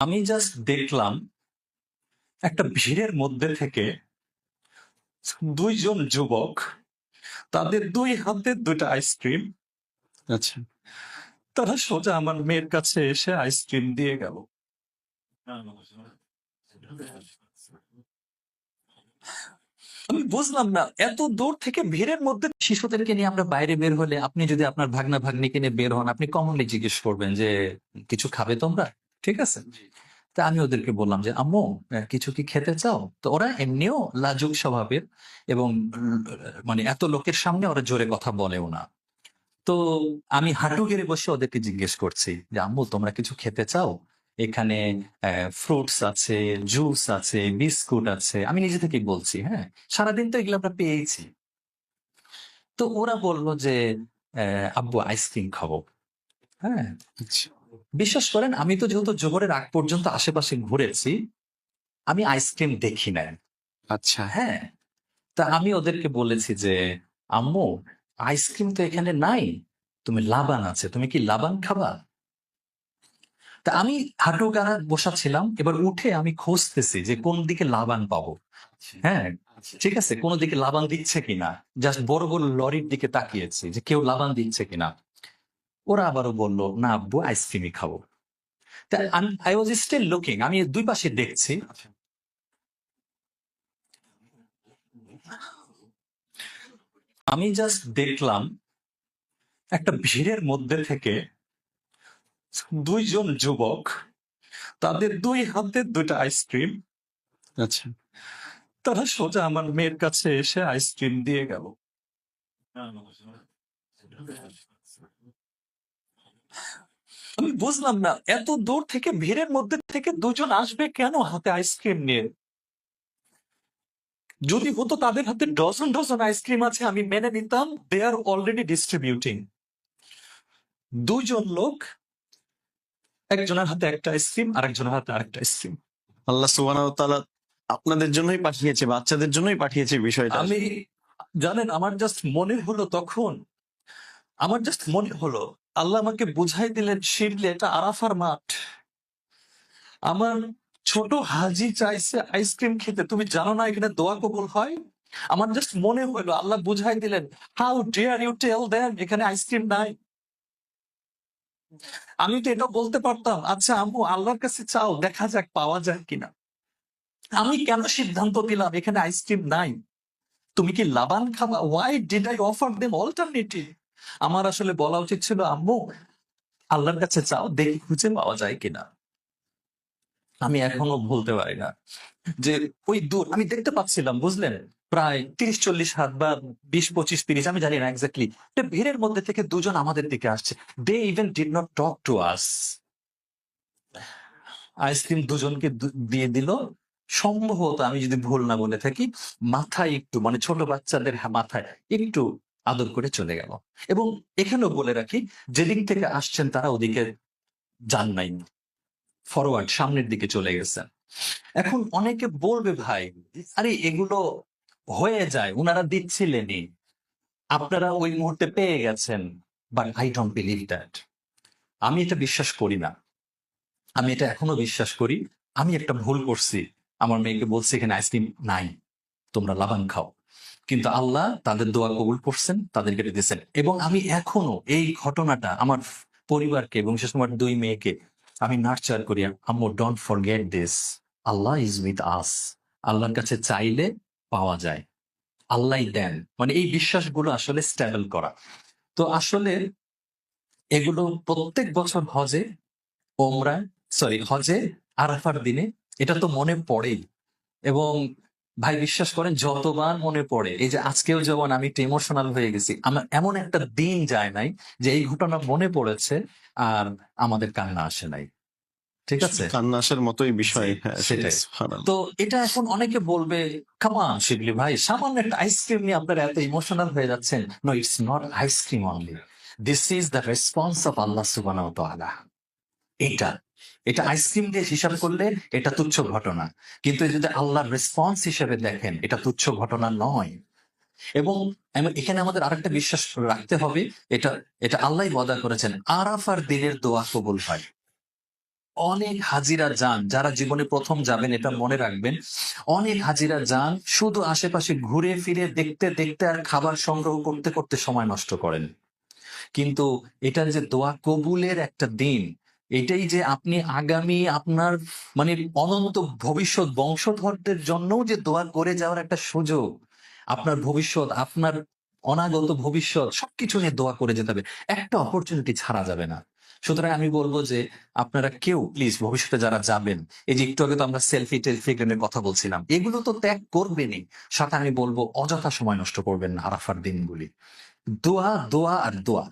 আমি জাস্ট দেখলাম একটা ভিড়ের মধ্যে থেকে দুইজন যুবক তাদের দুই হাতে দুটো আইসক্রিম, আচ্ছা। তারা সোজা আমার মেয়ের কাছে এসে আইসক্রিম দিয়ে গেল। আমি বুঝলাম না, এত দূর থেকে ভিড়ের মধ্যে শিশুদেরকে নিয়ে আমরা বাইরে বের হলে, আপনি যদি আপনার ভাগনা ভাগ্নিকে নিয়ে বের হন, আপনি কমনলি জিজ্ঞেস করবেন যে কিছু খাবে তোমরা, ঠিক আছে? তা আমি ওদেরকে বললাম যে আম্মু, কিছু কি খেতে চাও? তো ওরা এমনিও লাজুক স্বভাবের এবং মানে এত লোকের সামনে ওরা জোরে কথা বলেও না। তো আমি হাঁটু গেড়ে বসে ওদেরকে জিজ্ঞেস করছি যে আম্মু, তোমরা কিছু খেতে চাও? এখানে ফ্রুটস আছে, জুস আছে, বিস্কুট আছে। আমি নিজে থেকেই বলছি, হ্যাঁ, সারাদিন তো এগুলো আমরা পেয়েছি। তো ওরা বলল যে আব্বু, আইসক্রিম খাবো। হ্যাঁ, আচ্ছা। বিশ্বাস করেন, আমি তো যেহেতু জোহরের আগ পর্যন্ত আশেপাশে ঘুরেছি, আমি আইসক্রিম দেখি না। আচ্ছা। হ্যাঁ, তা আমি ওদেরকে বলেছি যে আম্মু, আইসক্রিম তো এখানে নাই, তুমি লাবান আছে, তুমি কি লাবান খাবা? তা আমি হাঁটু গাড়া বসা ছিলাম, এবার উঠে আমি খুঁজতেছি যে কোন দিকে লাবান পাবো। হ্যাঁ, ঠিক আছে, কোন দিকে লাবান দিচ্ছে কিনা। জাস্ট বড় বড় লরির দিকে তাকিয়েছি যে কেউ লাবান দিচ্ছে কিনা। ওরা আবারও বলল না আব্বু, আইসক্রিমই খাবো। তা আই ওয়াজ স্টিল লুকিং, আমি দুই পাশে দেখছি। আমি জাস্ট দেখলাম একটা ভিড়ের মধ্যে থেকে দুইজন যুবক তাদের দুই হাতে দুটো আইসক্রিম, আচ্ছা। তারা সোজা আমার মেয়ের কাছে এসে আইসক্রিম দিয়ে গেল। আমি বুঝলাম না, এত দূর থেকে ভিড়ের মধ্যে থেকে দুজন আসবে কেন হাতে আইসক্রিম নিয়ে? যদি হতো তাদের হাতে ডজন ডজন আইসক্রিম আছে, আমি মেনে নিতাম, দে আর অলরেডি ডিস্ট্রিবিউটিং। দুইজন লোক, একজনের হাতে একটা আইসক্রিম আর একজনের হাতে আরেকটা আইসক্রিম। আল্লাহ সুবহানাহু ওয়া তাআলা আপনাদের জন্যই পাঠিয়েছে, বাচ্চাদের জন্যই পাঠিয়েছে বিষয়টা। আমি, জানেন, আমার জাস্ট মনে হলো তখন, আমার জাস্ট মনে হলো আল্লাহ আমাকে বুঝাই দিলেন, শিরলে এটা আরাফার মাঠ। আমার ছোট হাজি চাইছে আইসক্রিম খেতে, তুমি জানো না এখানে দোয়া কবুল হয়? আমার জাস্ট মনে হলো আল্লাহ বুঝাই দিলেন, how dare you tell them এখানে আইসক্রিম নাই। আমি তো এটা বলতে পারতাম, আচ্ছা আম্মু, আল্লাহর কাছে চাও, দেখা যাক পাওয়া যায় কিনা। আমি কেন সিদ্ধান্ত নিলাম এখানে আইসক্রিম নাই? তুমি কি লাবান খাবা? Why did I offer them alternative? আমার আসলে বলা উচিত ছিল, আম্মু, আল্লাহর কাছে চাও, দেখি খুঁজে পাওয়া যায় কিনা। আমি এখনো ভুলতে পারি না যে ওই দূর আমি দেখতে পাচ্ছিলাম, বুঝলেন, প্রায় 30-40 হাত বা 20-25-30, আমি জানি না এক্স্যাক্টলি, ভিড়ের মধ্যে থেকে দুজন আমাদের দিকে আসছে। They even did not talk to us. Ice cream দুজনকে দিয়ে দিল। সম্ভবত, আমি যদি ভুল না বলে থাকি, মাথায় একটু, মানে ছোট বাচ্চাদের মাথায় একটু আদর করে চলে গেল। এবং এখানেও বলে রাখি, যেদিক থেকে আসছেন তারা ওদিকে যান নাই, ফরওয়ার্ড সামনের দিকে চলে গেছেন। এখন অনেকে বলবে, ভাই, আরে এগুলো হয়ে যায়, উনারা দিচ্ছিলেনই, আপনারা ওই মুহূর্তে পেয়ে গেছেন। But I don't believe that. আমি এটা বিশ্বাস করি না। আমি এটা এখনো বিশ্বাস করি আমি একটা ভুল করছি। আমার মেয়েকে বলছি এখানে আইসক্রিম নাই, তোমরা লাবান খাও। কিন্তু আল্লাহ তাদের দোয়া কবুল করছেন, তাদেরকে দিতেছেন। এবং আমি এখনো এই ঘটনাটা আমার পরিবারকে এবং বিশেষ করে আমার দুই মেয়েকে আমি নার্চার করি, আম্মু, don't forget this, Allah is with us. আল্লাহর কাছে চাইলে পাওয়া যায়, আল্লাহ দেন। মানে এই বিশ্বাসগুলো আসলে স্টেবল করা। তো আসলে এগুলো প্রত্যেক বছর হজে, ওমরায়, সরি, হজে, আরাফার দিনে এটা তো মনে পড়েই। এবং ভাই, বিশ্বাস করেন, যতবার মনে পড়ে, এই যে আজকেও যেমন আমি একটু ইমোশনাল হয়ে গেছি, আমার এমন একটা দিন যায় নাই যে এই ঘটনা মনে পড়েছে আর আমাদের কান্না আসে নাই। ঠিক আছে, কান্না আসার মতোই বিষয়। জি, হ্যাঁ, সেটাই। সুবহানাল্লাহ। তো এটা এখন অনেকে বলবে, কামান শিবলি ভাই, সামান্য একটা আইসক্রিম নিয়ে আপনারা এত ইমোশনাল হয়ে যাচ্ছেন। No, it's not ice cream only, this is the response of আল্লাহ সুবহানাহু ওয়া তাআলা। এটা এটা আইসক্রিম দিয়ে হিসাব করলে এটা তুচ্ছ ঘটনা, কিন্তু যদি আল্লাহর রেসপন্স হিসেবে দেখেন, এটা তুচ্ছ ঘটনা নয়। এবং এখানে আমাদের আরেকটা বিশ্বাস রাখতে হবে, এটা এটা আল্লাহ ওয়াদা করেছেন, আরাফার দিনের দোয়া কবুল হয়। অনেক হাজিরা যান, যারা জীবনে প্রথম যাবেন এটা মনে রাখবেন, অনেক হাজিরা যান শুধু আশেপাশে ঘুরে ফিরে দেখতে দেখতে আর খাবার সংগ্রহ করতে করতে সময় নষ্ট করেন। কিন্তু এটা যে দোয়া কবুলের একটা দিন, এটাই যে আপনি আগামী আপনার মানে অনন্ত ভবিষ্যৎ বংশধরদের জন্যও যে দোয়া করে যাওয়ার একটা সুযোগ, আপনার ভবিষ্যৎ, আপনার অনাগত ভবিষ্যৎ সবকিছু নিয়ে দোয়া করে যেতে হবে, একটা অপরচুনিটি ছাড়া যাবে না। সুতরাং আমি বলবো যে আপনারা কেউ প্লিজ ভবিষ্যতে যারা যাবেন, এই যে একটু আগে তো আমরা সেলফি টেলফি এর কথা বলছিলাম, এগুলো তো ত্যাগ করবেনই, সাথে আমি বলবো অযথা সময় নষ্ট করবেন না আরাফার দিনগুলি। দোয়া, দোয়া আর দোয়া।